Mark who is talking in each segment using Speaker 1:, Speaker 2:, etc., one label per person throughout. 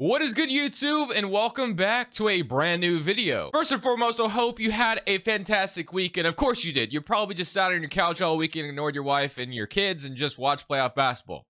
Speaker 1: What is good, YouTube, and welcome back to a brand new video. First and foremost, I hope you had a fantastic week, and of course you did. You probably just sat on your couch all weekend, ignored your wife and your kids, and just watched playoff basketball.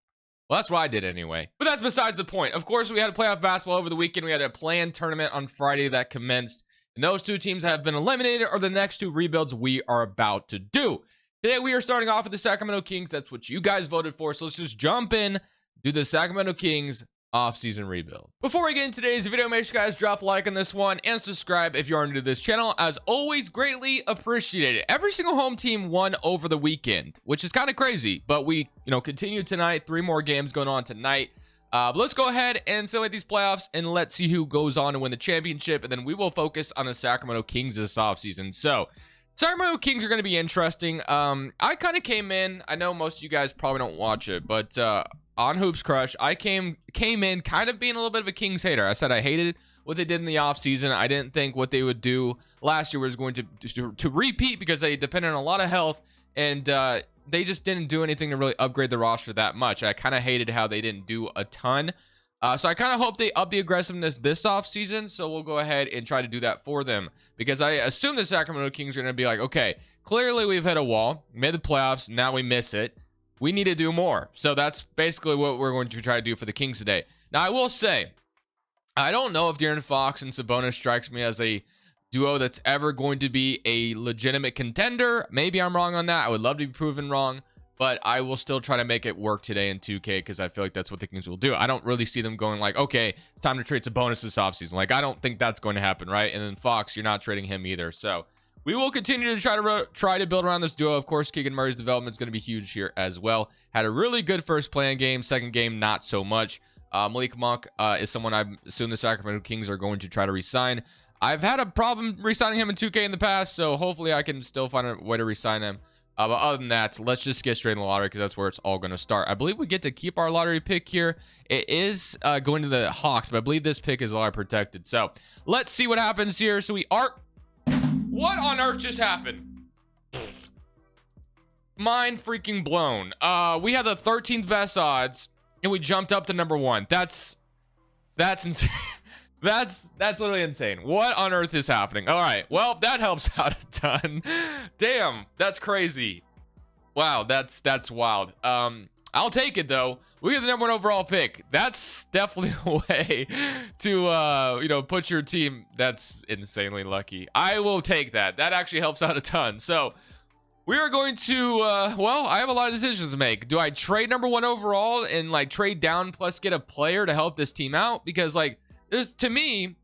Speaker 1: Well, that's what I did anyway. But that's besides the point. Of course, we had playoff basketball over the weekend. We had a planned tournament on Friday that commenced, and those two teams that have been eliminated are the next two rebuilds we are about to do. Today, we are starting off with the Sacramento Kings. That's what you guys voted for, so let's just jump in, do the Sacramento Kings Offseason Rebuild. Before we get into today's video, make sure you guys drop a like on this one and subscribe if you are new to this channel. As always, greatly appreciated. Every single home team won over the weekend, which is kind of crazy, but we continue tonight. 3 more games going on tonight. But let's go ahead and simulate these playoffs and let's see who goes on to win the championship, and then we will focus on the Sacramento Kings this offseason. So Sacramento Kings are going to be interesting. I kind of came in, I know most of you guys probably don't watch it, but on Hoops Crush, I came in kind of being a little bit of a Kings hater. I said I hated what they did in the offseason. I didn't think what they would do last year was going to repeat, because they depended on a lot of health, and they just didn't do anything to really upgrade the roster that much. I kind of hated how they didn't do a ton. So I kind of hope they up the aggressiveness this offseason, so we'll go ahead and try to do that for them, because I assume the Sacramento Kings are going to be like, okay, clearly we've hit a wall, made the playoffs, now we miss it. We need to do more. So that's basically what we're going to try to do for the Kings today. Now, I will say, I don't know if De'Aaron Fox and Sabonis strikes me as a duo that's ever going to be a legitimate contender. Maybe I'm wrong on that. I would love to be proven wrong, but I will still try to make it work today in 2K, because I feel like that's what the Kings will do. I don't really see them going like, okay, it's time to trade Sabonis this offseason. Like, I don't think that's going to happen, right? And then Fox, you're not trading him either. So we will continue to try to build around this duo. Of course, Keegan Murray's development is going to be huge here as well. Had a really good first playing game. Second game, not so much. Malik Monk is someone I assume the Sacramento Kings are going to try to re-sign. I've had a problem re-signing him in 2K in the past, so hopefully I can still find a way to re-sign him. But other than that, let's just get straight in the lottery, because that's where it's all going to start. I believe we get to keep our lottery pick here. It is going to the Hawks, but I believe this pick is lottery protected. So let's see what happens here. So we are... What on earth just happened? Mind freaking blown. We had the 13th best odds, and we jumped up to number 1. That's insane. that's literally insane. What on earth is happening? All right, well, that helps out a ton. Damn, that's crazy. Wow, that's wild. I'll take it though. We get the number 1 overall pick. That's definitely a way to put your team. That's insanely lucky. I will take that. That actually helps out a ton. So we are going to well, I have a lot of decisions to make. Do I trade number 1 overall and like trade down plus get a player to help this team out? Because like, there's, to me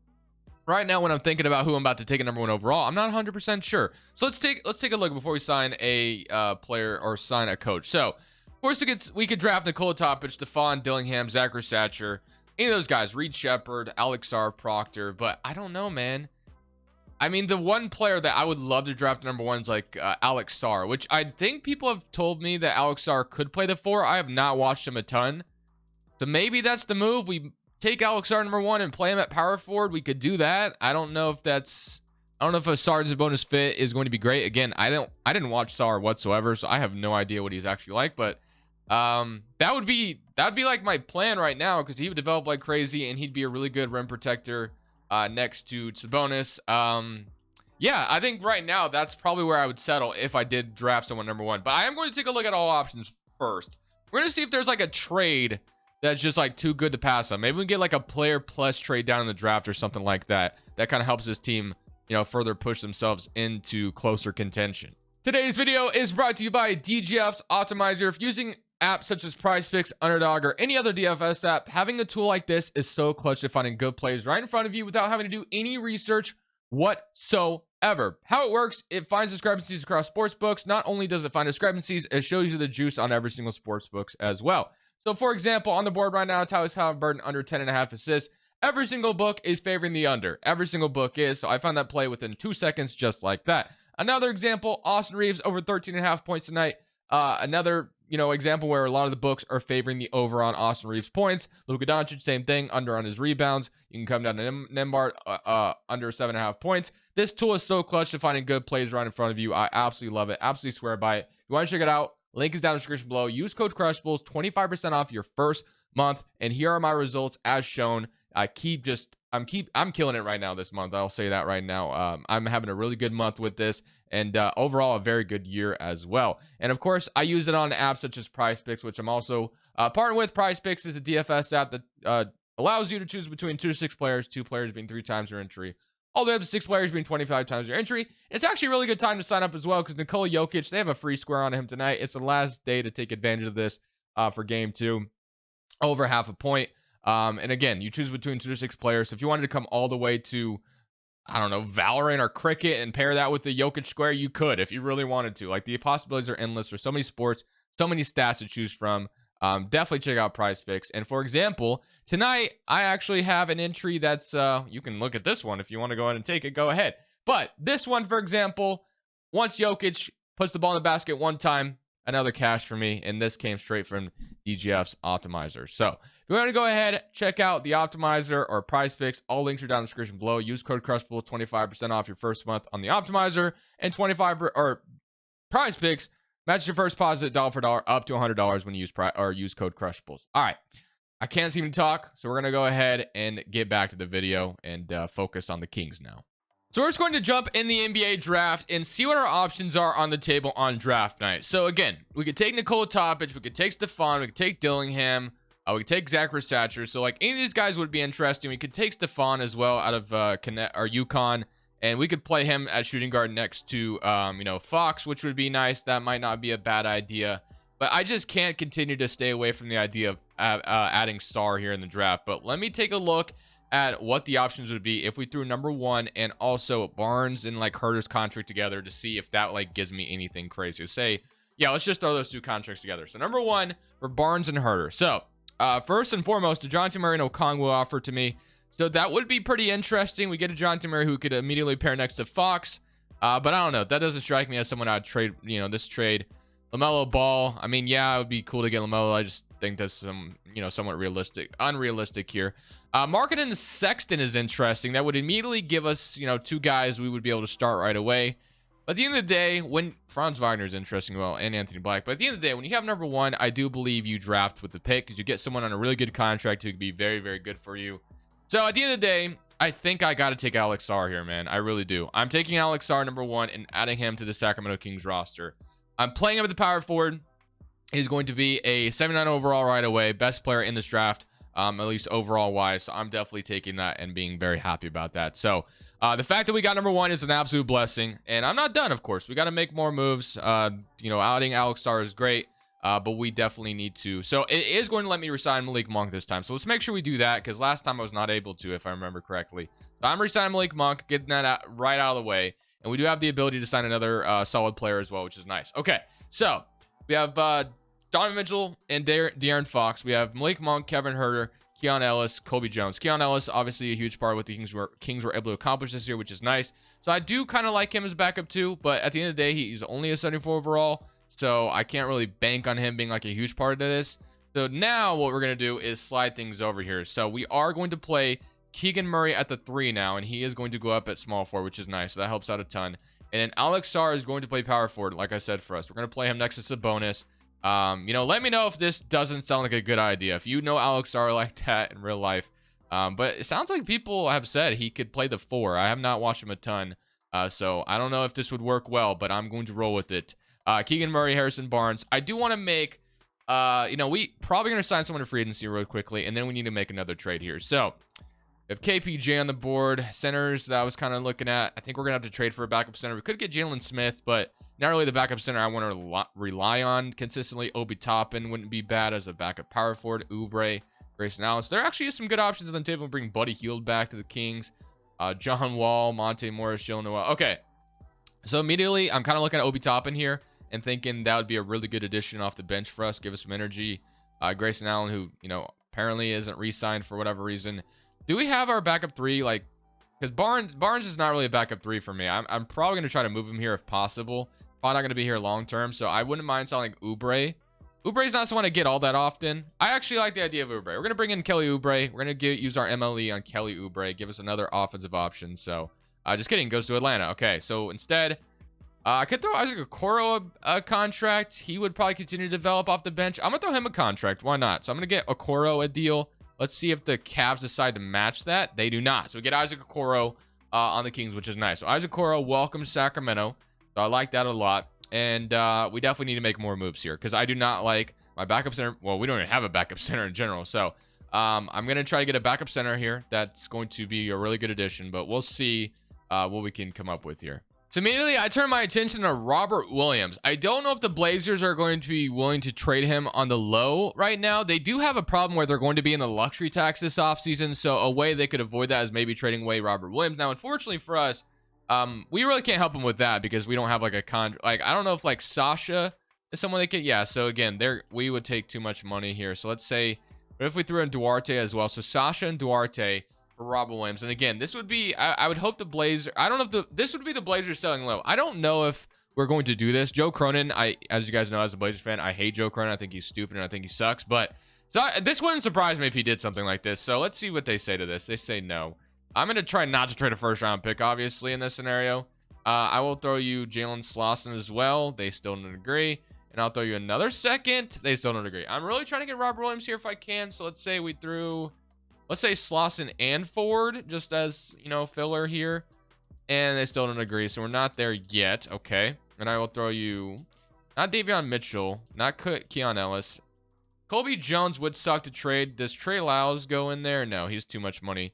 Speaker 1: right now, when I'm thinking about who I'm about to take at number 1 overall, I'm not 100% sure. So let's take a look before we sign a player or sign a coach. So of course, we could draft Nikola Topic, Stephon Dillingham, Zachary Satcher, any of those guys, Reed Shepard, Alex R. Proctor, but I don't know, man. I mean, the one player that I would love to draft number 1 is like Alex Sarr, which I think people have told me that Alex Sarr could play the 4. I have not watched him a ton, so maybe that's the move. We take Alex Sarr number 1 and play him at power forward. We could do that. I don't know if a Sarr bonus fit is going to be great. Again, I didn't watch Sarr whatsoever, so I have no idea what he's actually like, but that'd be like my plan right now, because he would develop like crazy and he'd be a really good rim protector next to Sabonis. Yeah, I think right now that's probably where I would settle if I did draft someone number 1, but I am going to take a look at all options first. We're going to see if there's like a trade that's just like too good to pass on. Maybe we can get like a player plus trade down in the draft or something like that. That kind of helps this team, further push themselves into closer contention. Today's video is brought to you by DGF's Optimizer. If using apps such as PrizePicks, Underdog, or any other DFS app, having a tool like this is so clutch to finding good plays right in front of you without having to do any research whatsoever. How it works, it finds discrepancies across sports books. Not only does it find discrepancies, it shows you the juice on every single sports books as well. So for example, on the board right now, Tyrese Halliburton under 10.5 assists. Every single book is favoring the under. Every single book is. So I found that play within 2 seconds, just like that. Another example, Austin Reeves over 13.5 points tonight. Another example where a lot of the books are favoring the over on Austin Reeves points. Luka Doncic, same thing, under on his rebounds. You can come down to Nembhard, under 7.5 points. This tool is so clutch to finding good plays right in front of you. I absolutely love it. Absolutely swear by it. If you want to check it out, link is down in the description below. Use code Crushables, 25% off your first month. And here are my results as shown. I'm killing it right now this month. I'll say that right now. I'm having a really good month with this, and overall a very good year as well. And of course, I use it on apps such as PrizePicks, which I'm also partnered with. PrizePicks is a DFS app that allows you to choose between 2 to 6 players, 2 players being 3 times your entry, all the way up to 6 players being 25 times your entry. It's actually a really good time to sign up as well, because Nikola Jokic, they have a free square on him tonight. It's the last day to take advantage of this for game 2, over half a point. And again, you choose between 2 to 6 players. So if you wanted to come all the way to, I don't know, Valorant or Cricket and pair that with the Jokic square, you could if you really wanted to. Like, the possibilities are endless. There's so many sports, so many stats to choose from. Definitely check out PrizePicks. And for example, tonight I actually have an entry that's you can look at this one if you want to go ahead and take it, go ahead. But this one, for example, once Jokic puts the ball in the basket one time, another cash for me, and this came straight from DGF's optimizer. So if you want to go ahead, check out the optimizer or PrizePicks, all links are down in the description below. Use code Crushables, 25% off your first month on the optimizer, and 25 or PrizePicks. Match your first deposit dollar for dollar up to $100 when you use code Crushables. All right, I can't seem to talk, so we're gonna go ahead and get back to the video and focus on the Kings now. So we're just going to jump in the NBA draft and see what our options are on the table on draft night. So again, we could take Nikola Topic, we could take Stephon, we could take Dillingham, we could take Zach Satcher. So like any of these guys would be interesting. We could take Stephon as well out of UConn. And we could play him as shooting guard next to, Fox, which would be nice. That might not be a bad idea. But I just can't continue to stay away from the idea of adding Sarr here in the draft. But let me take a look at what the options would be if we threw number 1 and also Barnes and like Huerter's contract together to see if that like gives me anything crazy. Say, yeah, let's just throw those 2 contracts together. So number 1 for Barnes and Huerter. So first and foremost, DeJounte Murray and Okongwu offer to me. So that would be pretty interesting. We get a DeJounte Murray who could immediately pair next to Fox. But I don't know. That doesn't strike me as someone I'd trade, this trade. LaMelo Ball. I mean, yeah, it would be cool to get LaMelo. I just think that's somewhat unrealistic here. Marketing Sexton is interesting. That would immediately give us, 2 guys we would be able to start right away. But at the end of the day, when Franz Wagner is interesting, well, and Anthony Black. But at the end of the day, when you have number 1, I do believe you draft with the pick because you get someone on a really good contract who could be very, very good for you. So at the end of the day, I think I got to take Alex Sarr here, man. I really do. I'm taking Alex Sarr, number 1, and adding him to the Sacramento Kings roster. I'm playing him at the power forward. He's going to be a 79 overall right away. Best player in this draft, at least overall wise. So I'm definitely taking that and being very happy about that. So the fact that we got number 1 is an absolute blessing. And I'm not done, of course. We got to make more moves. Adding Alex Sarr is great. But we definitely need to. So it is going to let me resign Malik Monk this time. So let's make sure we do that, because last time I was not able to, if I remember correctly. So I'm resigning Malik Monk, getting that right out of the way. And we do have the ability to sign another solid player as well, which is nice. Okay, so we have Donovan Mitchell and De'Aaron Fox. We have Malik Monk, Kevin Huerter, Keon Ellis, Kobe Jones. Keon Ellis, obviously a huge part of what the Kings were able to accomplish this year, which is nice. So I do kind of like him as backup too. But at the end of the day, he's only a 74 overall. So I can't really bank on him being like a huge part of this. So now what we're going to do is slide things over here. So we are going to play Keegan Murray at the 3 now, and he is going to go up at small forward, which is nice. So that helps out a ton. And then Alex Sarr is going to play power forward, like I said, for us. We're going to play him next to Sabonis. Let me know if this doesn't sound like a good idea. If you know Alex Sarr like that in real life. But it sounds like people have said he could play the 4. I have not watched him a ton. So I don't know if this would work well, but I'm going to roll with it. Keegan Murray, Harrison Barnes. I do want to make, we probably going to sign someone to free agency real quickly, and then we need to make another trade here. So, we have KPJ on the board. Centers that I was kind of looking at. I think we're going to have to trade for a backup center. We could get Jalen Smith, but not really the backup center I want to rely on consistently. Obi Toppin wouldn't be bad as a backup power forward. Oubre, Grayson Allen. There actually is some good options on the table. Bring Buddy Hield back to the Kings. John Wall, Monte Morris, Jalen Noel. Okay, so immediately I'm kind of looking at Obi Toppin here and thinking that would be a really good addition off the bench for us. Give us some energy. Grayson Allen, who, apparently isn't re-signed for whatever reason. Do we have our backup 3? Because Barnes is not really a backup 3 for me. I'm probably going to try to move him here if possible. Probably not going to be here long term. So I wouldn't mind selling Oubre. Oubre's not someone I get all that often. I actually like the idea of Oubre. We're going to bring in Kelly Oubre. We're going to use our MLE on Kelly Oubre. Give us another offensive option. So just kidding. Goes to Atlanta. Okay. So instead, I could throw Isaac Okoro a contract. He would probably continue to develop off the bench. I'm going to throw him a contract. Why not? So I'm going to get Okoro a deal. Let's see if the Cavs decide to match that. They do not. So we get Isaac Okoro on the Kings, which is nice. So Isaac Okoro, welcome to Sacramento. So I like that a lot. And we definitely need to make more moves here because I do not like my backup center. Well, we don't even have a backup center in general. So I'm going to try to get a backup center here. That's going to be a really good addition, but we'll see what we can come up with here. So immediately I turn my attention to Robert Williams. I don't know if the Blazers are going to be willing to trade him on the low right now. They do have a problem where they're going to be in the luxury tax this offseason. So a way they could avoid that is maybe trading away Robert Williams. Now, unfortunately for us, we really can't help him with that because we don't have like a I don't know if like Sasha is someone they could. Yeah. So again, we would take too much money here. So let's say, what if we threw in Duarte as well? So Sasha and Duarte for Robert Williams. And again, this would be, I would hope the Blazers, I don't know if this would be the Blazers selling low. I don't know if we're going to do this. Joe Cronin, as you guys know, as a Blazers fan, I hate Joe Cronin. I think he's stupid and I think he sucks. But so this wouldn't surprise me if he did something like this. So let's see what they say to this. They say no. I'm going to try not to trade a first round pick, obviously, in this scenario. I will throw you Jalen Slauson as well. They still don't agree. And I'll throw you another second. They still don't agree. I'm really trying to get Robert Williams here if I can. So let's say we threw, let's say Slauson and Ford just as, you know, filler here. And they still don't agree. So we're not there yet. Okay. And I will throw you, not Davion Mitchell, not Keon Ellis. Colby Jones would suck to trade. Does Trey Lyles go in there? No, he's too much money.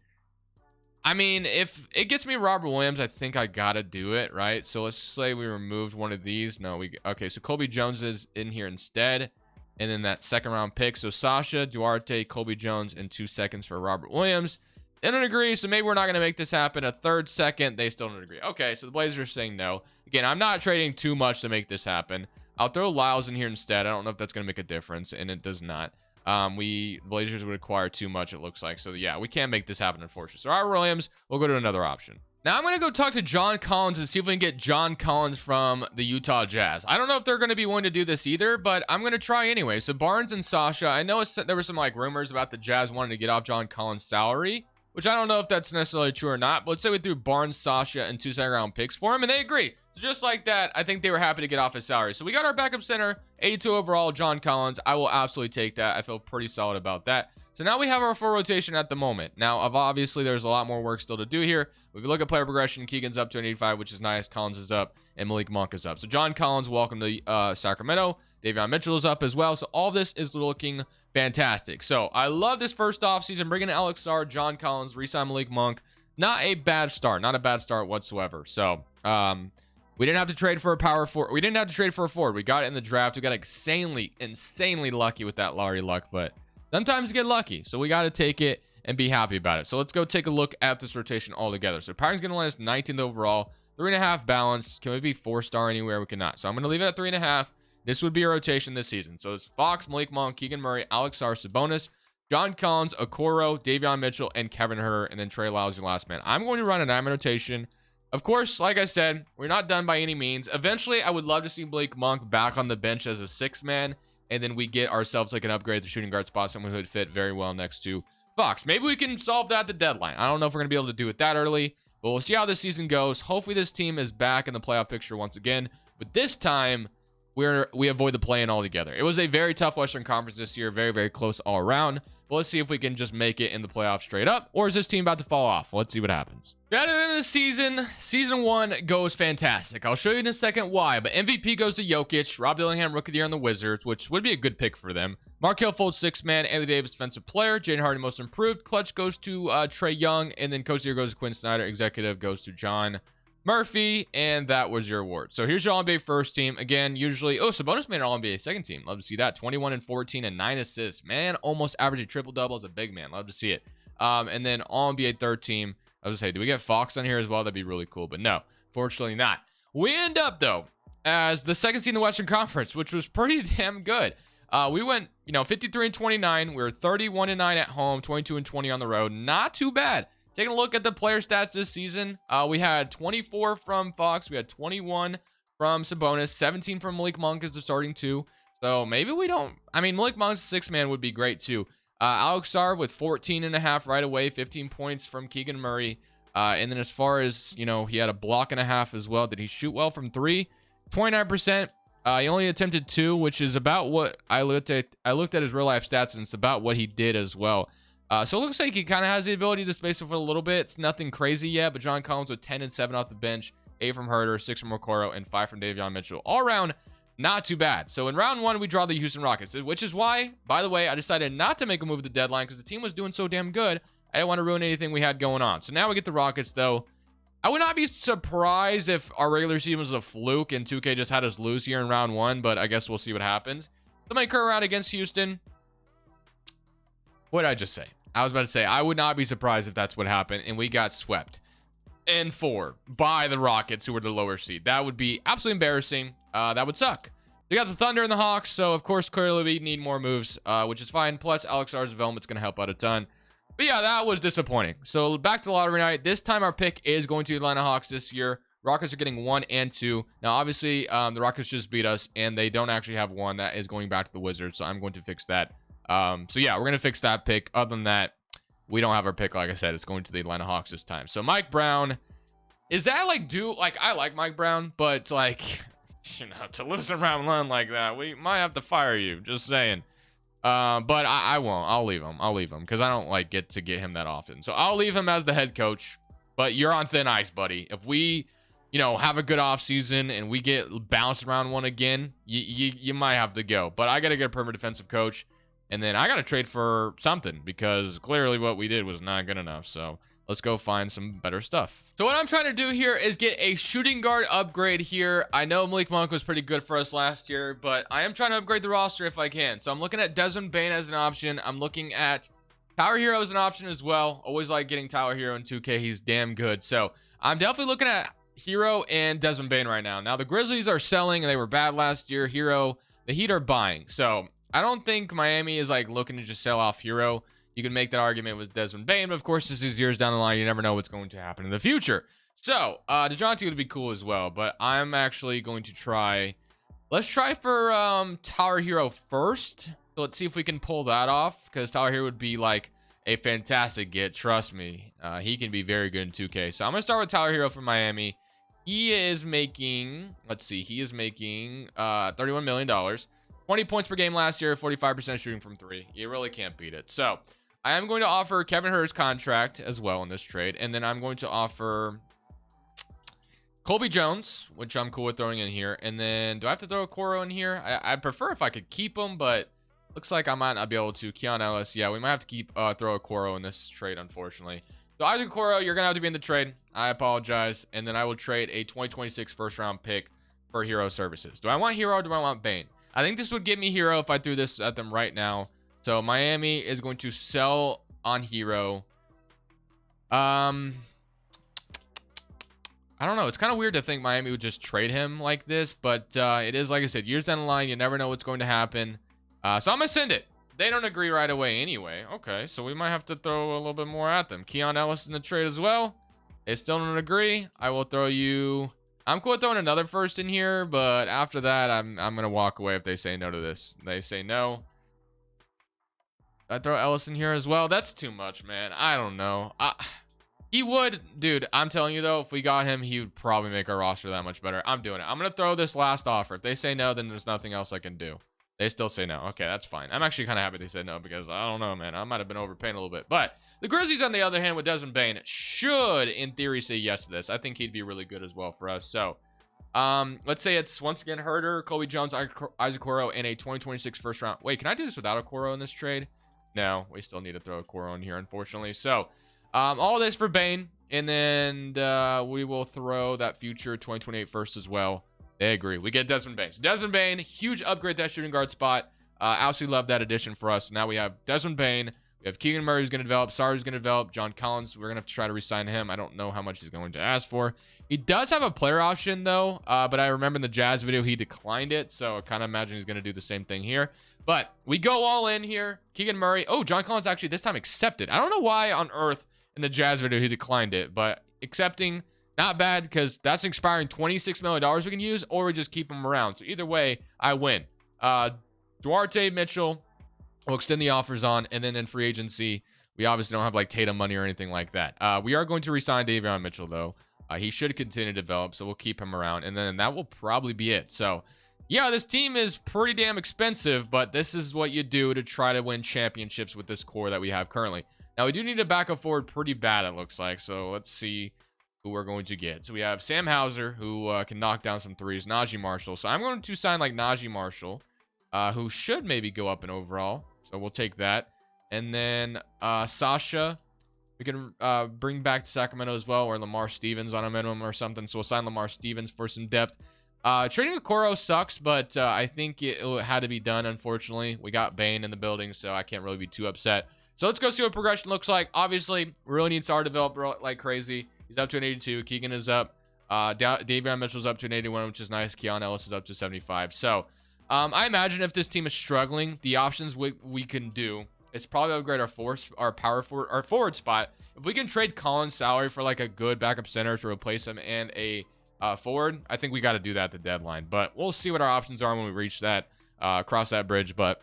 Speaker 1: I mean, if it gets me Robert Williams, I think I gotta do it, right? So let's say we removed one of these. No, okay, so Colby Jones is in here instead. And then that second round pick. So Sasha, Duarte, Colby Jones, and 2 seconds for Robert Williams. They don't agree, so maybe we're not gonna make this happen. A third second, they still don't agree. Okay, so the Blazers are saying no. Again, I'm not trading too much to make this happen. I'll throw Lyles in here instead. I don't know if that's gonna make a difference, and it does not. Blazers would acquire too much, it looks like. So yeah, we can't make this happen, unfortunately. So Robert Williams, we'll go to another option. Now I'm going to go talk to John Collins and see if we can get John Collins from the Utah Jazz. I don't know if they're going to be willing to do this either, but I'm going to try anyway. So Barnes and Sasha, I know there were some like rumors about the Jazz wanting to get off John Collins' salary, which I don't know if that's necessarily true or not. But let's say we threw Barnes, Sasha, and 2 second round picks for him, and they agree. So just like that, I think they were happy to get off his salary. So we got our backup center, 82 overall, John Collins. I will absolutely take that. I feel pretty solid about that. So now we have our full rotation at the moment. Now, obviously, there's a lot more work still to do here. If we look at player progression, Keegan's up to an 85, which is nice. Collins is up, and Malik Monk is up. So John Collins, welcome to Sacramento. Davion Mitchell is up as well. So all this is looking fantastic. So I love this first offseason. Bringing in Alex John Collins, re-sign Malik Monk. Not a bad start. Not a bad start whatsoever. So, we didn't have to trade for a power forward. We didn't have to trade for a forward. We got it in the draft. We got insanely lucky with that lottery luck, but sometimes you get lucky. So we got to take it and be happy about it. So let's go take a look at this rotation all together. So Power's going to land us 19th overall, 3.5 balance. Can we be 4-star anywhere? We cannot. So I'm going to leave it at 3.5. This would be a rotation this season. So it's Fox, Malik Monk, Keegan Murray, Alex Sabonis, John Collins, Okoro, Davion Mitchell, and Kevin Huerter, and then Trey Lyles, your last man. I'm going to run a 9-man rotation. Of course, like I said, we're not done by any means. Eventually, I would love to see Malik Monk back on the bench as a 6-man, and then we get ourselves like an upgrade at the shooting guard spot, someone who would fit very well next to Fox. Maybe we can solve that at the deadline. I don't know if we're going to be able to do it that early, but we'll see how this season goes. Hopefully, this team is back in the playoff picture once again, but this time, we avoid the play-in altogether. It was a very tough Western Conference this year, very, very close all around. But let's see if we can just make it in the playoffs straight up, or is this team about to fall off? Let's see what happens. At the end of the season 1 goes fantastic. I'll show you in a second why, but MVP goes to Jokic, Rob Dillingham, Rookie of the Year on the Wizards, which would be a good pick for them. Markelle Fultz, 6-man, Anthony Davis, Defensive Player, Jaden Harden, Most Improved, Clutch goes to Trey Young, and then Coach of the Year goes to Quinn Snyder, Executive goes to John Murphy, and that was your award. So here's your All-NBA first team. Again, usually, Sabonis made an All-NBA second team. Love to see that. 21 and 14 and 9 assists. Man, almost averaging triple-double as a big man. Love to see it. And then All-NBA third team. I was going to say, do we get Fox on here as well? That'd be really cool, but no, fortunately not. We end up, though, as the second seed in the Western Conference, which was pretty damn good. We went, 53 and 29. We were 31 and 9 at home, 22 and 20 on the road. Not too bad. Taking a look at the player stats this season, we had 24 from Fox. We had 21 from Sabonis, 17 from Malik Monk as the starting 2. So maybe we don't. I mean, Malik Monk's 6-man would be great too. Alex Sarr with 14.5 right away, 15 points from Keegan Murray. And then as far as, he had a block and a half as well. Did he shoot well from 3? 29%. He only attempted 2, which is about what I looked at. I looked at his real life stats, and it's about what he did as well. So it looks like he kind of has the ability to space it for a little bit. It's nothing crazy yet, but John Collins with 10 and 7 off the bench, 8 from Herter, 6 from Okoro, and 5 from Davion Mitchell. All around, not too bad. So in round 1, we draw the Houston Rockets, which is why, by the way, I decided not to make a move at the deadline because the team was doing so damn good. I didn't want to ruin anything we had going on. So now we get the Rockets, though. I would not be surprised if our regular season was a fluke and 2K just had us lose here in round 1, but I guess we'll see what happens. So my current round against Houston. What did I just say? I was about to say, I would not be surprised if that's what happened and we got swept in 4 by the Rockets, who were the lower seed. That would be absolutely embarrassing. That would suck. They got the Thunder and the Hawks, so of course, clearly we need more moves, which is fine. Plus, Alex R's development's going to help out a ton. But yeah, that was disappointing. So back to lottery night. This time our pick is going to Atlanta Hawks this year. Rockets are getting 1 and 2. Now, obviously, the Rockets just beat us, and they don't actually have 1. That is going back to the Wizards, so I'm going to fix that. So yeah, we're going to fix that pick. Other than that, we don't have our pick. Like I said, it's going to the Atlanta Hawks this time. So Mike Brown, is that like I like Mike Brown, but like, you know, to lose in round 1 like that, we might have to fire you. Just saying. But I won't. I'll leave him because I don't like get him that often. So I'll leave him as the head coach. But you're on thin ice, buddy. If we, you know, have a good offseason and we get bounced around 1 again, you might have to go. But I got to get a perimeter defensive coach. And then I got to trade for something because clearly what we did was not good enough. So let's go find some better stuff. So what I'm trying to do here is get a shooting guard upgrade here. I know Malik Monk was pretty good for us last year, but I am trying to upgrade the roster if I can. So I'm looking at Desmond Bane as an option. I'm looking at Tyler Hero as an option as well. Always like getting Tyler Hero in 2K. He's damn good. So I'm definitely looking at Hero and Desmond Bane right now. Now the Grizzlies are selling and they were bad last year. Hero, the Heat are buying. So I don't think Miami is like looking to just sell off Hero. You can make that argument with Desmond Bane, but of course, this is years down the line. You never know what's going to happen in the future. So, DeJounte would be cool as well, but I'm actually going to try. Let's try for Tyler Hero first. So let's see if we can pull that off, because Tyler Hero would be like a fantastic get. Trust me, he can be very good in 2K. So I'm gonna start with Tyler Hero from Miami. He is making, let's see, he is making $31 million. 20 points per game last year, 45% shooting from 3. You really can't beat it. So I am going to offer Kevin Huerter's contract as well in this trade. And then I'm going to offer Colby Jones, which I'm cool with throwing in here. And then do I have to throw a Okoro in here? I prefer if I could keep him, but looks like I might not be able to. Keon Ellis. Yeah, we might have to keep throw a Okoro in this trade, unfortunately. So Isaac Okoro, you're going to have to be in the trade. I apologize. And then I will trade a 2026 first round pick for Hero services. Do I want Hero or do I want Bane? I think this would give me Hero if I threw this at them right now. So Miami is going to sell on Hero. I don't know. It's kind of weird to think Miami would just trade him like this, but it is, like I said, years down the line. You never know what's going to happen. So I'm going to send it. They don't agree right away anyway. Okay, so we might have to throw a little bit more at them. Keon Ellis in the trade as well. They still don't agree. I will throw you... I'm cool with throwing another first in here, but after that, I'm going to walk away if they say no to this. They say no. I throw Ellis in here as well. That's too much, man. I don't know. He would, dude, I'm telling you, though, if we got him, he would probably make our roster that much better. I'm doing it. I'm going to throw this last offer. If they say no, then there's nothing else I can do. They still say no. Okay, that's fine. I'm actually kind of happy they said no because I don't know, man. I might have been overpaying a little bit. But the Grizzlies, on the other hand, with Desmond Bane, should, in theory, say yes to this. I think he'd be really good as well for us. So, let's say it's, once again, Herter, Colby Jones, Isaac Okoro, and a 2026 first round. Wait, can I do this without Okoro in this trade? No, we still need to throw Okoro in here, unfortunately. So, all this for Bane. And then we will throw that future 2028 first as well. They agree. We get Desmond Bane. So Desmond Bane, huge upgrade to that shooting guard spot. Absolutely love that addition for us. Now we have Desmond Bane. We have Keegan Murray who's going to develop. Sar's going to develop. John Collins, we're going to have to try to re-sign him. I don't know how much he's going to ask for. He does have a player option, though. But I remember in the Jazz video, he declined it. So I kind of imagine he's going to do the same thing here. But we go all in here. Keegan Murray. Oh, John Collins actually this time accepted. I don't know why on earth in the Jazz video he declined it. But accepting... not bad, because that's expiring $26 million we can use, or we just keep them around. So either way, I win. Duarte, Mitchell, we'll extend the offers on, and then in free agency, we obviously don't have like Tatum money or anything like that. We are going to re-sign Davion Mitchell, though. He should continue to develop, so we'll keep him around, and then that will probably be it. So, yeah, this team is pretty damn expensive, but this is what you do to try to win championships with this core that we have currently. Now, we do need a backup forward pretty bad, it looks like. So let's see who we're going to get. So we have Sam Hauser, who can knock down some threes. Najee Marshall. So I'm going to sign like Najee Marshall, who should maybe go up in overall. So we'll take that. And then Sasha, we can bring back to Sacramento as well, or Lamar Stevens on a minimum or something. So we'll sign Lamar Stevens for some depth. Trading Okoro sucks, but I think it had to be done, unfortunately. We got Bane in the building, so I can't really be too upset. So let's go see what progression looks like. Obviously, we really need Star to develop like crazy. He's up to an 82. Keegan is up. Davion Mitchell's up to an 81, which is nice. Keon Ellis is up to 75. So I imagine if this team is struggling, the options we can do is probably upgrade our forward spot. If we can trade Colin's salary for like a good backup center to replace him and a forward, I think we got to do that at the deadline. But we'll see what our options are when we reach that, cross that bridge. But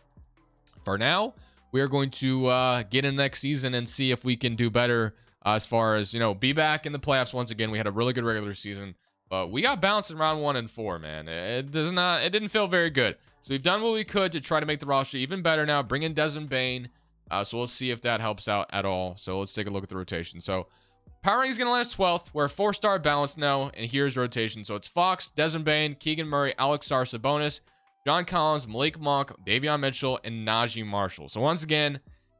Speaker 1: for now, we are going to get in next season and see if we can do better as far as, you know, be back in the playoffs once again. We had a really good regular season, but we got bounced in round 1 and 4, man. It didn't feel very good. So we've done what we could to try to make the roster even better now. Bring in Desmond Bane. So we'll see if that helps out at all. So let's take a look at the rotation. So power ranking is going to land us 12th. We're a 4-star balance now, and here's rotation. So it's Fox, Desmond Bane, Keegan Murray, Alex Sar, Sabonis, John Collins, Malik Monk, Davion Mitchell, and Najee Marshall. So once again,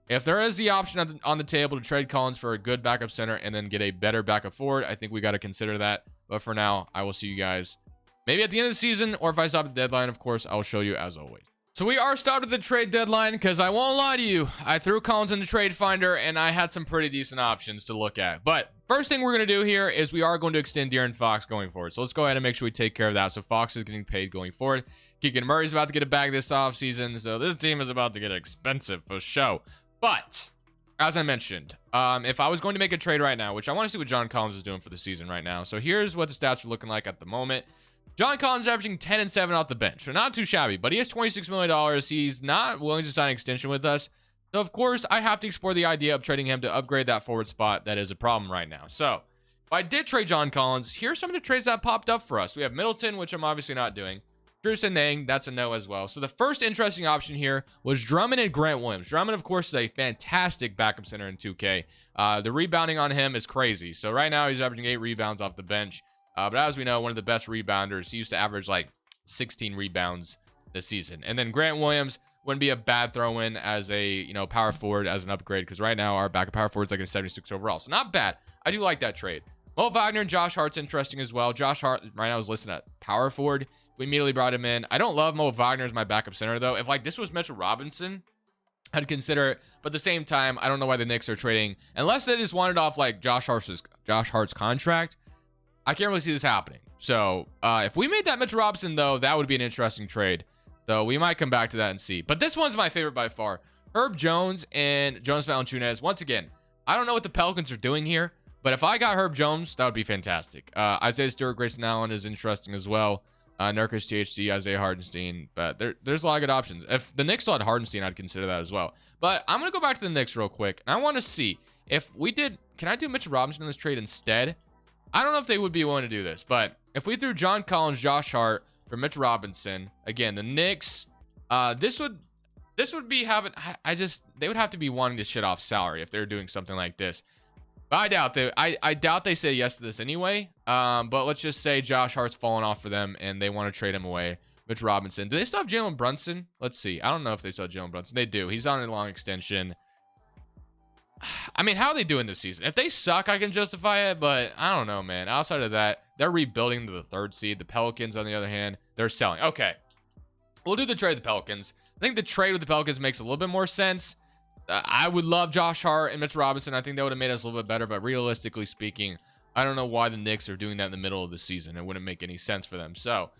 Speaker 1: if there is the option on the table to trade Collins for a good backup center and then get a better backup forward, I think we got to consider that. But for now, I will see you guys maybe at the end of the season, or if I stop at the deadline, of course, I will show you as always. So we are stopped at the trade deadline because I won't lie to you, I threw Collins in the trade finder and I had some pretty decent options to look at. But first thing we're going to do here is we are going to extend De'Aaron Fox going forward. So let's go ahead and make sure we take care of that. So Fox is getting paid going forward. Keegan Murray's about to get a bag this offseason. So this team is about to get expensive for show. But as I mentioned, if I was going to make a trade right now, which I want to see what John Collins is doing for the season right now. So here's what the stats are looking like at the moment. John Collins averaging 10 and 7 off the bench. So not too shabby, but he has $26 million. He's not willing to sign an extension with us. So of course, I have to explore the idea of trading him to upgrade that forward spot. That is a problem right now. So if I did trade John Collins, here's some of the trades that popped up for us. We have Middleton, which I'm obviously not doing. Drew Nang, that's a no as well. So the first interesting option here was Drummond and Grant Williams. Drummond, of course, is a fantastic backup center in 2K. The rebounding on him is crazy. So right now he's averaging 8 rebounds off the bench. But as we know, one of the best rebounders. He used to average like 16 rebounds this season. And then Grant Williams wouldn't be a bad throw-in as a, you know, power forward as an upgrade, because right now our backup power forward is like a 76 overall. So not bad. I do like that trade. Mo Wagner and Josh Hart's interesting as well. Josh Hart right now is listed at power forward. We immediately brought him in. I don't love Mo Wagner as my backup center, though. If like this was Mitchell Robinson, I'd consider it. But at the same time, I don't know why the Knicks are trading, unless they just wanted off like Josh Hart's contract. I can't really see this happening. So if we made that Mitchell Robinson, though, that would be an interesting trade. So we might come back to that and see. But this one's my favorite by far. Herb Jones and Jonas Valanciunas. Once again, I don't know what the Pelicans are doing here, but if I got Herb Jones, that would be fantastic. Isaiah Stewart, Grayson Allen is interesting as well. Nurkic, THC, Isaiah Hardenstein. But there's a lot of good options. If the Knicks still had Hardenstein, I'd consider that as well. But I'm going to go back to the Knicks real quick. And I want to see if we did... Can I do Mitchell Robinson in this trade instead? I don't know if they would be willing to do this, but if we threw John Collins, Josh Hart for Mitch Robinson, again, the Knicks, this would be having, they would have to be wanting to shit off salary if they're doing something like this. But I doubt they say yes to this anyway. But let's just say Josh Hart's falling off for them and they want to trade him away. Mitch Robinson. Do they still have Jalen Brunson? Let's see. I don't know if they still have Jalen Brunson. They do. He's on a long extension. I mean, how are they doing this season? If they suck, I can justify it, but I don't know, man. Outside of that, they're rebuilding to the 3rd seed. The Pelicans, on the other hand, they're selling. Okay, we'll do the trade with the Pelicans. I think the trade with the Pelicans makes a little bit more sense. I would love Josh Hart and Mitch Robinson. I think that would have made us a little bit better, but realistically speaking, I don't know why the Knicks are doing that in the middle of the season. It wouldn't make any sense for them. So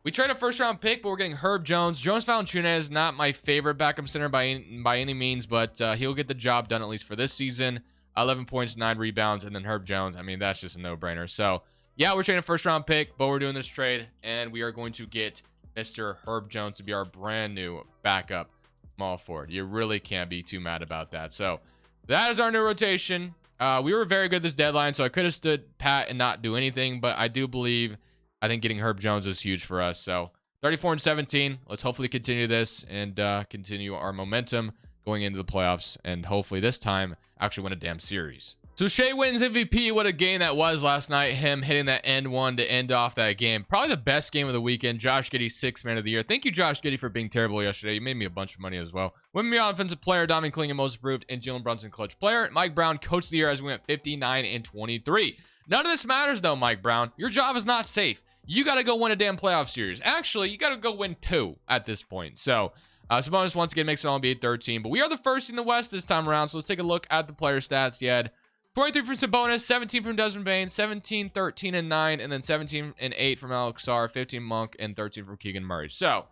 Speaker 1: we trade a 1st-round pick, but we're getting Herb Jones. Jonas Valanciunas is not my favorite backup center by any means, but he'll get the job done at least for this season. 11 points, 9 rebounds, and then Herb Jones. I mean, that's just a no-brainer. So, yeah, we're trading a 1st-round pick, but we're doing this trade, and we are going to get Mr. Herb Jones to be our brand-new backup small forward. You really can't be too mad about that. So, that is our new rotation. We were very good this deadline, so I could have stood pat and not do anything, but I do believe... I think getting Herb Jones is huge for us. So 34 and 17. Let's hopefully continue this and continue our momentum going into the playoffs, and hopefully this time actually win a damn series. So Shea wins MVP. What a game that was last night. Him hitting that end one to end off that game. Probably the best game of the weekend. Josh Giddey, 6th man of the year. Thank you, Josh Giddey, for being terrible yesterday. You made me a bunch of money as well. Women be offensive player, Dominic Klingon, most improved, and Jalen Brunson, clutch player. Mike Brown, coach of the year, as we went 59 and 23. None of this matters, though, Mike Brown. Your job is not safe. You got to go win a damn playoff series. Actually, you got to go win 2 at this point. So, Sabonis once again makes it All-NBA 13. But we are the first in the West this time around. So let's take a look at the player stats. You had 23 from Sabonis, 17 from Desmond Bane, 17, 13, and 9, and then 17 and 8 from Alex Sarr, 15 Monk, and 13 from Keegan Murray. So,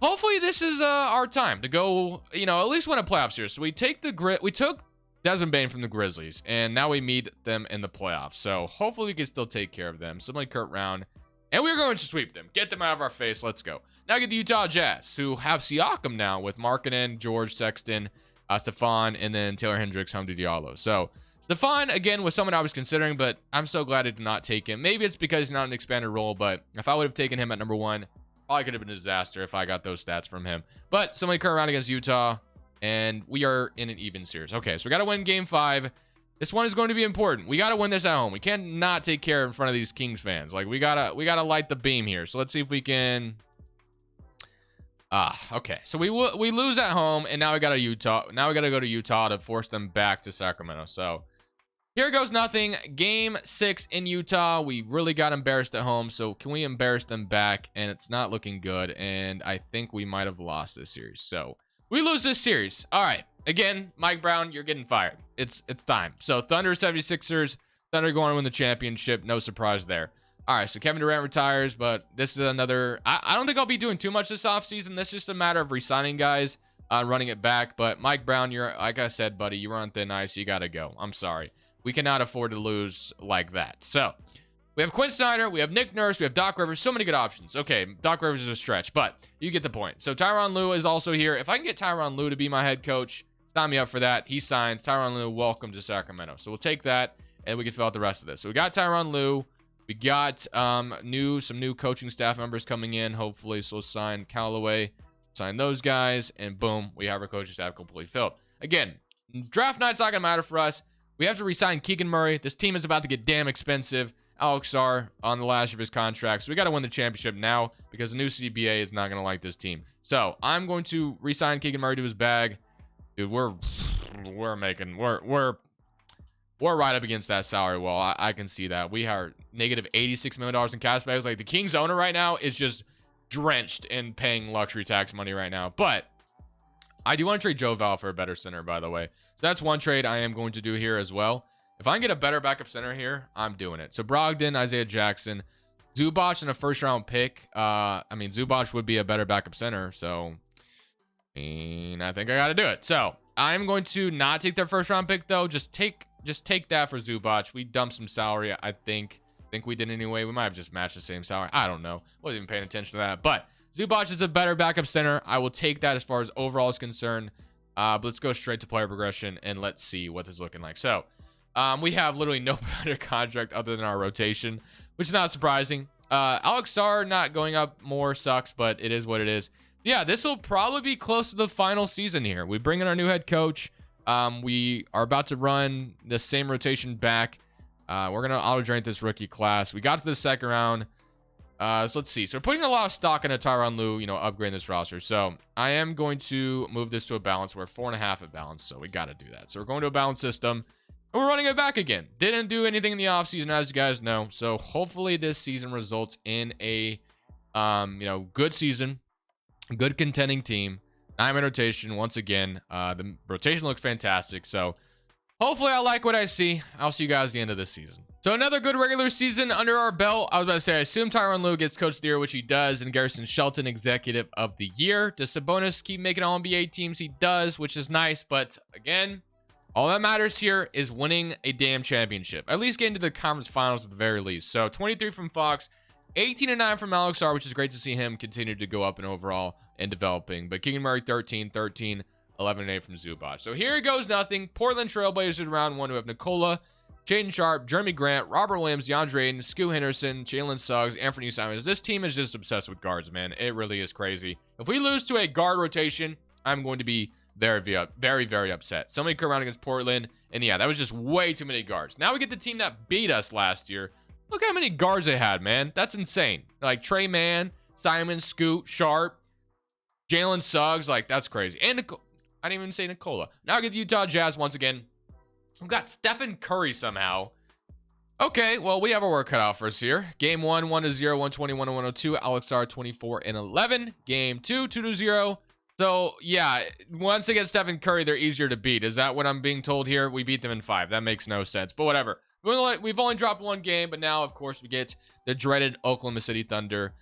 Speaker 1: hopefully this is our time to go, at least win a playoff series. So we took Desmond Bane from the Grizzlies, and now we meet them in the playoffs. So hopefully we can still take care of them. Similarly, Kurt Round, and we're going to sweep them. Get them out of our face. Let's go. Now get the Utah Jazz, who have Siakam now with Markkanen, George Sexton, Stephon, and then Taylor Hendricks, Hamidou Diallo. So Stephon, again, was someone I was considering, but I'm so glad I did not take him. Maybe it's because he's not an expanded role, but if I would have taken him at number 1, probably could have been a disaster if I got those stats from him. But somebody Kurt Round against Utah, and we are in an even series. Okay, so we got to win game 5. This one is going to be important. We got to win this at home. We can't not take care in front of these Kings fans. Like, we gotta light the beam here. So let's see if we can. Okay. So we lose at home, and now we got to Utah. Now we got to go to Utah to force them back to Sacramento. So here goes nothing. Game 6 in Utah. We really got embarrassed at home. So can we embarrass them back? And it's not looking good. And I think we might have lost this series. So we lose this series. All right. Again, Mike Brown, you're getting fired. It's time. So Thunder 76ers. Thunder going to win the championship. No surprise there. All right. So Kevin Durant retires, but this is another. I don't think I'll be doing too much this offseason. This is just a matter of re-signing guys, running it back. But Mike Brown, you're, like I said, buddy, you were on thin ice. You got to go. I'm sorry. We cannot afford to lose like that. So we have Quinn Snyder, we have Nick Nurse, we have Doc Rivers. So many good options. Okay, Doc Rivers is a stretch, but you get the point. So Tyronn Lue is also here. If I can get Tyronn Lue to be my head coach, sign me up for that. He signs. Tyronn Lue, welcome to Sacramento. So we'll take that, and we can fill out the rest of this. So we got Tyronn Lue. We got some new coaching staff members coming in, hopefully. So we'll sign Callaway, sign those guys, and boom, we have our coaching staff completely filled. Again, draft night's not going to matter for us. We have to re-sign Keegan Murray. This team is about to get damn expensive. Alex Sarr on the last of his contract. So we got to win the championship now because the new CBA is not going to like this team. So I'm going to re-sign Keegan Murray to his bag. Dude, we're right up against that salary wall. I can see that. We are negative $86 million in cash bags. Like, the Kings owner right now is just drenched in paying luxury tax money right now. But I do want to trade Joe Val for a better center, by the way. So that's one trade I am going to do here as well. If I can get a better backup center here, I'm doing it. So Brogdon, Isaiah Jackson, Zubac, and a first-round pick. Zubac would be a better backup center. So, I think I got to do it. So I'm going to not take their first-round pick, though. Just take that for Zubac. We dumped some salary, I think. We did anyway. We might have just matched the same salary. I don't know. Wasn't even paying attention to that. But Zubac is a better backup center. I will take that as far as overall is concerned. But let's go straight to player progression, and let's see what this is looking like. So we have literally no better contract other than our rotation, which is not surprising. Alex Sarr not going up more sucks, but it is what it is. Yeah, this will probably be close to the final season here. We bring in our new head coach. We are about to run the same rotation back. We're going to auto-drain this rookie class. We got to the second round. So let's see. So we're putting a lot of stock into Tyronn Lue, upgrading this roster. So I am going to move this to a balance. We're 4.5 at balance, so we got to do that. So we're going to a balanced system, and we're running it back again. Didn't do anything in the offseason, as you guys know. So hopefully this season results in a, good season, good contending team. 9-man rotation once again. The rotation looks fantastic. So hopefully I like what I see. I'll see you guys at the end of this season. So another good regular season under our belt. I was about to say, I assume Tyronn Lue gets Coach of the Year, which he does, and Garrison Shelton Executive of the Year. Does Sabonis keep making All-NBA teams? He does, which is nice. But again, all that matters here is winning a damn championship. At least getting to the conference finals at the very least. So 23 from Fox, 18 and 9 from Alex Sarr, which is great to see him continue to go up in overall and developing. But Keegan Murray, 13, 13, 11 and 8 from Zubac. So here goes nothing. Portland Trailblazers in round 1. We have Nikola, Jaden Sharp, Jeremy Grant, Robert Williams, DeAndre Ayton, Scoot Henderson, Jalen Suggs, Anthony Simons. This team is just obsessed with guards, man. It really is crazy. If we lose to a guard rotation, I'm going to be very upset. Somebody come around against Portland, and yeah, that was just way too many guards. Now we get the team that beat us last year. Look how many guards they had, man. That's insane. Like Trey Mann, Simon, Scoot, Sharp, Jalen Suggs. Like, that's crazy. And I didn't even say Nikola. Now I get the Utah Jazz once again. We've got Stephen Curry somehow. Okay, well, we have our work cut out for us here. Game 1, 1-0, 121 102. Alex R, 24 and 11. Game 2, 2-0. So, yeah, once they get Stephen Curry, they're easier to beat. Is that what I'm being told here? We beat them in 5. That makes no sense, but whatever. We've only dropped 1 game, but now, of course, we get the dreaded Oklahoma City Thunder.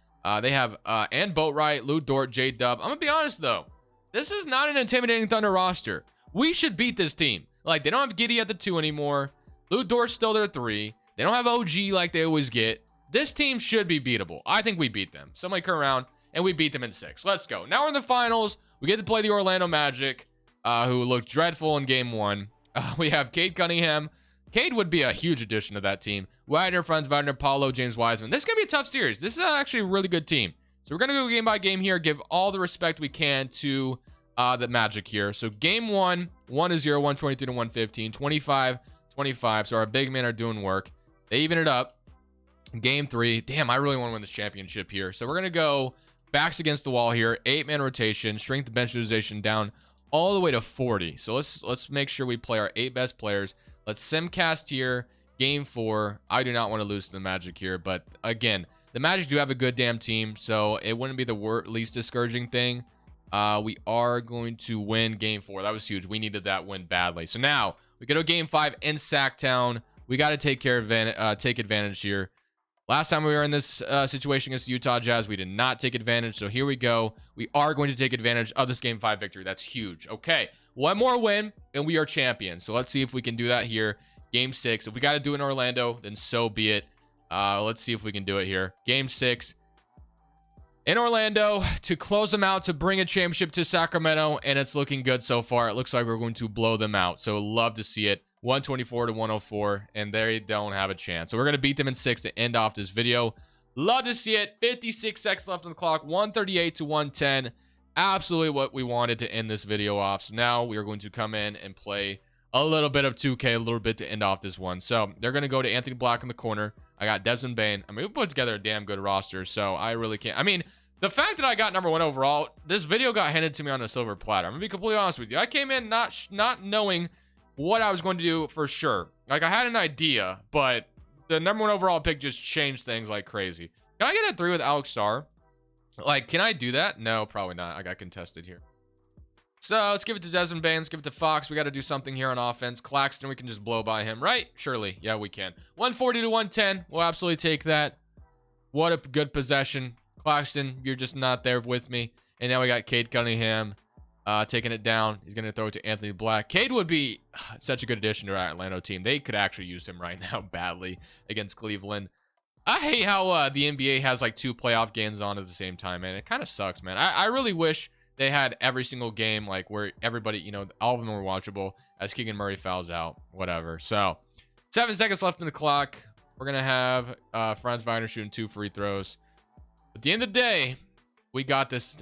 Speaker 1: They have and Boatwright, Lou Dort, J-Dub. I'm going to be honest, though. This is not an intimidating Thunder roster. We should beat this team. Like, they don't have Giddey at the 2 anymore. Lou Dort's still their 3. They don't have OG like they always get. This team should be beatable. I think we beat them. Somebody come around, and we beat them in 6. Let's go. Now we're in the finals. We get to play the Orlando Magic, who looked dreadful in Game 1. We have Cade Cunningham. Cade would be a huge addition to that team. Wagner, Franz Wagner, Paulo, James Wiseman. This is going to be a tough series. This is actually a really good team. So we're going to go game by game here, give all the respect we can to the Magic here. So Game 1, 1-0, 123 to 115, 25-25. So our big men are doing work. They even it up. Game 3. Damn, I really want to win this championship here. So we're going to go backs against the wall here. 8-man rotation. Shrink the bench utilization down all the way to 40. So let's make sure we play our 8 best players. Let's simcast here. Game 4. I do not want to lose to the Magic here. But again, the Magic do have a good damn team. So it wouldn't be the least discouraging thing. We are going to win Game 4. That was huge. We needed that win badly. So now we go to Game 5 in Sacktown. We got to take advantage here. Last time we were in this situation against the Utah Jazz, we did not take advantage. So here we go. We are going to take advantage of this Game 5 victory. That's huge. Okay, 1 more win, and we are champions. So let's see if we can do that here. Game 6. If we got to do it in Orlando, then so be it. Let's see if we can do it here. Game 6 in Orlando to close them out, to bring a championship to Sacramento, and it's looking good so far. It looks like we're going to blow them out. So love to see it. 124 to 104, and they don't have a chance. So we're going to beat them in 6 to end off this video. Love to see it. 56 seconds left on the clock. 138 to 110. Absolutely what we wanted to end this video off. So now we are going to come in and play a little bit of 2K, a little bit to end off this one. So they're going to go to Anthony Black in the corner. I got Desmond Bane. I mean, we put together a damn good roster, so I really can't. I mean, the fact that I got #1 overall, this video got handed to me on a silver platter. I'm going to be completely honest with you. I came in not knowing what I was going to do for sure. Like, I had an idea, but the #1 overall pick just changed things like crazy. Can I get a 3 with Alex Starr? Like, can I do that? No, probably not. I got contested here. So let's give it to Desmond Bane. Let's give it to Fox. We got to do something here on offense. Claxton, we can just blow by him, right? Surely. Yeah, we can. 140 to 110. We'll absolutely take that. What a good possession. Claxton, you're just not there with me. And now we got Cade Cunningham taking it down. He's going to throw it to Anthony Black. Cade would be such a good addition to our Atlanta team. They could actually use him right now badly against Cleveland. I hate how the NBA has like 2 playoff games on at the same time, man. It kind of sucks, man. I really wish they had every single game like where everybody, you know, all of them were watchable as Keegan Murray fouls out, whatever. So 7 seconds left in the clock. We're going to have Franz Wagner shooting 2 free throws. At the end of the day, we got this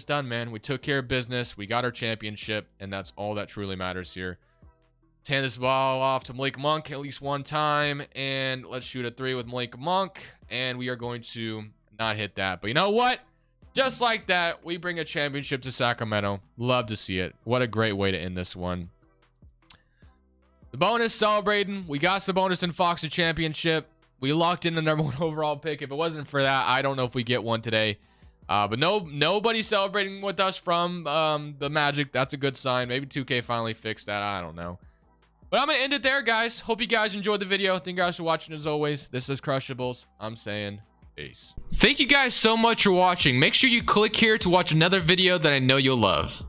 Speaker 1: done, man. We took care of business. We got our championship, and that's all that truly matters here. Let's hand this ball off to Malik Monk at least one time, and let's shoot a 3 with Malik Monk, and we are going to not hit that. But you know what? Just like that, we bring a championship to Sacramento. Love to see it. What a great way to end this one. The bonus celebrating. We got Sabonis and Fox a championship. We locked in the #1 overall pick. If it wasn't for that, I don't know if we get one today. But nobody celebrating with us from the Magic. That's a good sign. Maybe 2K finally fixed that. I don't know. But I'm going to end it there, guys. Hope you guys enjoyed the video. Thank you guys for watching as always. This is Crushables. I'm saying peace. Thank you guys so much for watching. Make sure you click here to watch another video that I know you'll love.